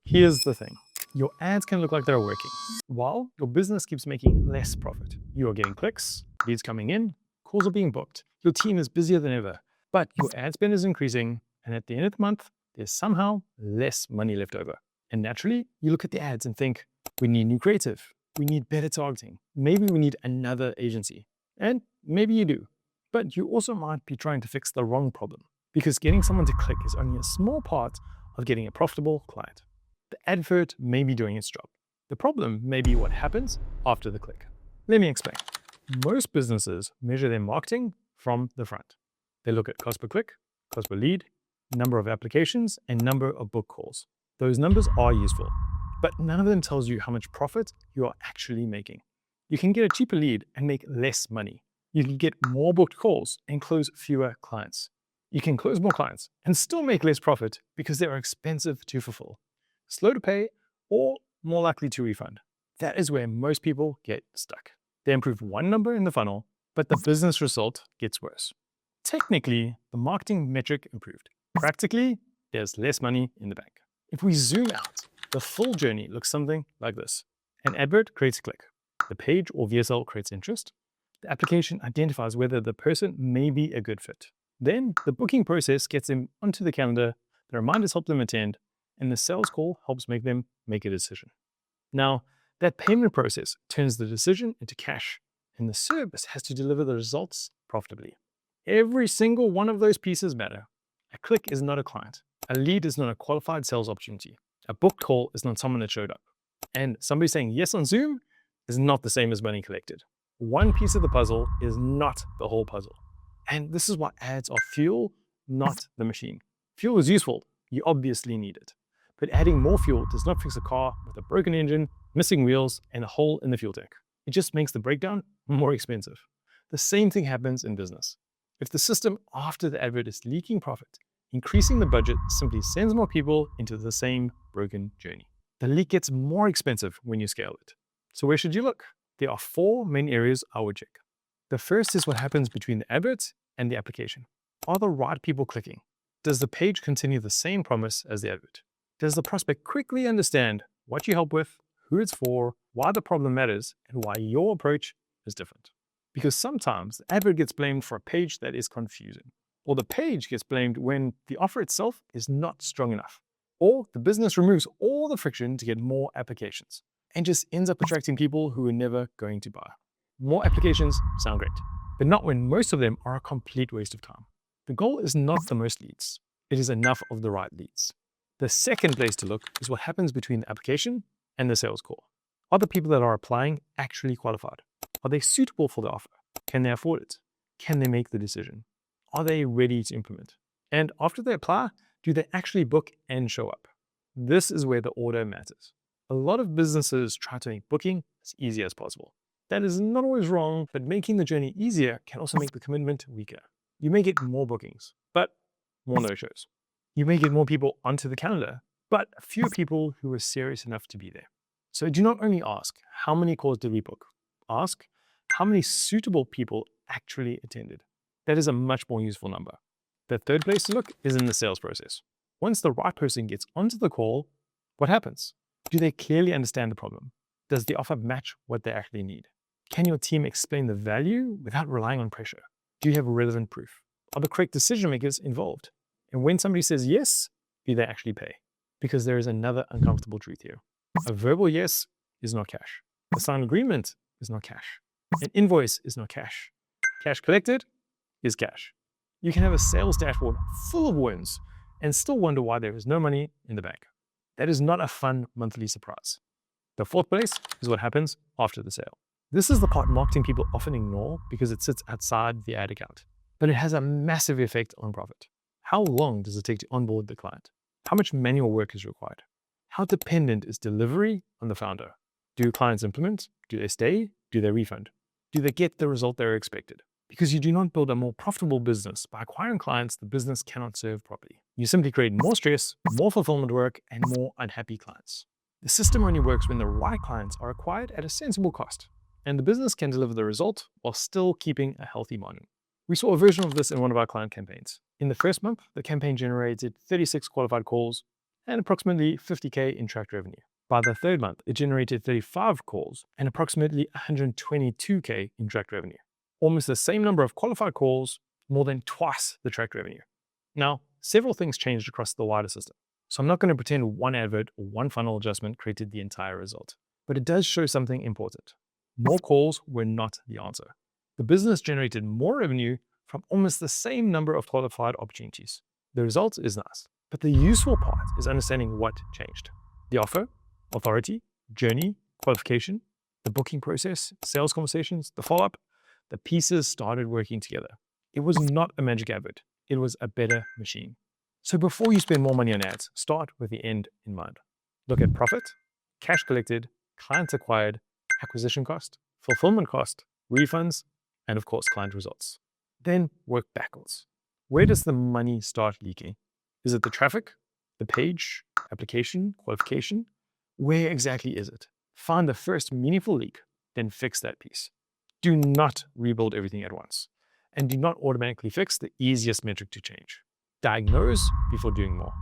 Here's the thing. Your ads can look like they're working, while your business keeps making less profit. You are getting clicks, leads coming in, calls are being booked, your team is busier than ever, but your ad spend is increasing, and at the end of the month, there's somehow less money left over. And naturally, you look at the ads and think, we need new creative, we need better targeting, maybe we need another agency. And maybe you do, but you also might be trying to fix the wrong problem, because getting someone to click is only a small part of getting a profitable client. The advert may be doing its job. The problem may be what happens after the click. Let me explain. Most businesses measure their marketing from the front. They look at cost per click, cost per lead, number of applications, and number of book calls. Those numbers are useful, but none of them tells you how much profit you are actually making. You can get a cheaper lead and make less money. You can get more booked calls and close fewer clients. You can close more clients and still make less profit because they are expensive to fulfill, slow to pay, or more likely to refund. That is where most people get stuck. They improve one number in the funnel, but the business result gets worse. Technically, the marketing metric improved. Practically, there's less money in the bank. If we zoom out, the full journey looks something like this. An advert creates a click. The page or VSL creates interest. The application identifies whether the person may be a good fit. Then the booking process gets them onto the calendar, the reminders help them attend, and the sales call helps make them make a decision. Now, that payment process turns the decision into cash, and the service has to deliver the results profitably. Every single one of those pieces matter. A click is not a client. A lead is not a qualified sales opportunity. A booked call is not someone that showed up. And somebody saying yes on Zoom is not the same as money collected. One piece of the puzzle is not the whole puzzle. And this is why ads are fuel, not the machine. Fuel is useful. You obviously need it. But adding more fuel does not fix a car with a broken engine, missing wheels, and a hole in the fuel tank. It just makes the breakdown more expensive. The same thing happens in business. If the system after the advert is leaking profit, increasing the budget simply sends more people into the same broken journey. The leak gets more expensive when you scale it. So where should you look? There are 4 main areas I would check. The first is what happens between the advert and the application. Are the right people clicking? Does the page continue the same promise as the advert? Does the prospect quickly understand what you help with, who it's for, why the problem matters, and why your approach is different? Because sometimes the advert gets blamed for a page that is confusing, or the page gets blamed when the offer itself is not strong enough, or the business removes all the friction to get more applications and just ends up attracting people who are never going to buy. More applications sound great, but not when most of them are a complete waste of time. The goal is not the most leads. It is enough of the right leads. The second place to look is what happens between the application and the sales call. Are the people that are applying actually qualified? Are they suitable for the offer? Can they afford it? Can they make the decision? Are they ready to implement? And after they apply, do they actually book and show up? This is where the order matters. A lot of businesses try to make booking as easy as possible. That is not always wrong, but making the journey easier can also make the commitment weaker. You may get more bookings, but more no-shows. You may get more people onto the calendar, but fewer people who are serious enough to be there. So do not only ask, how many calls did we book? Ask, how many suitable people actually attended? That is a much more useful number. The third place to look is in the sales process. Once the right person gets onto the call, what happens? Do they clearly understand the problem? Does the offer match what they actually need? Can your team explain the value without relying on pressure? Do you have relevant proof? Are the correct decision makers involved? And when somebody says yes, do they actually pay? Because there is another uncomfortable truth here. A verbal yes is not cash. A signed agreement is not cash. An invoice is not cash. Cash collected is cash. You can have a sales dashboard full of wins and still wonder why there is no money in the bank. That is not a fun monthly surprise. The fourth place is what happens after the sale. This is the part marketing people often ignore because it sits outside the ad account, but it has a massive effect on profit. How long does it take to onboard the client? How much manual work is required? How dependent is delivery on the founder? Do clients implement? Do they stay? Do they refund? Do they get the result they expected? Because you do not build a more profitable business by acquiring clients the business cannot serve properly. You simply create more stress, more fulfillment work, and more unhappy clients. The system only works when the right clients are acquired at a sensible cost, and the business can deliver the result while still keeping a healthy margin. We saw a version of this in one of our client campaigns. In the first month, the campaign generated 36 qualified calls and approximately 50K in tracked revenue. By the third month, it generated 35 calls and approximately 122K in tracked revenue. Almost the same number of qualified calls, more than twice the tracked revenue. Now, several things changed across the wider system. So I'm not going to pretend one advert or one funnel adjustment created the entire result. But it does show something important. More calls were not the answer. The business generated more revenue from almost the same number of qualified opportunities. The result is nice. But the useful part is understanding what changed. The offer, authority, journey, qualification, the booking process, sales conversations, the follow-up, the pieces started working together. It was not a magic advert. It was a better machine. So before you spend more money on ads, start with the end in mind. Look at profit, cash collected, clients acquired, acquisition cost, fulfillment cost, refunds, and of course, client results. Then work backwards. Where does the money start leaking? Is it the traffic, the page, application, qualification? Where exactly is it? Find the first meaningful leak, then fix that piece. Do not rebuild everything at once. And do not automatically fix the easiest metric to change. Diagnose before doing more.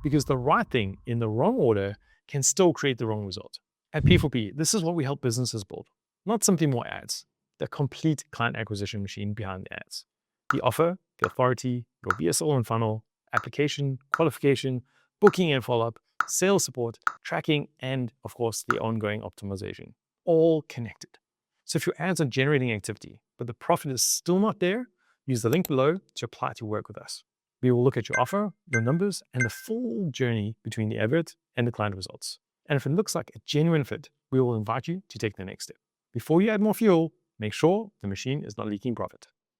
Because the right thing in the wrong order can still create the wrong result. At P4P, this is what we help businesses build. Not something more ads, the complete client acquisition machine behind the ads. The offer, the authority, your VSL and funnel, application, qualification, booking and follow-up, sales support, tracking, and of course, the ongoing optimization. All connected. So if your ads are generating activity, but the profit is still not there, use the link below to apply to work with us. We will look at your offer, your numbers, and the full journey between the advert and the client results. And if it looks like a genuine fit, we will invite you to take the next step. Before you add more fuel, make sure the machine is not leaking profit.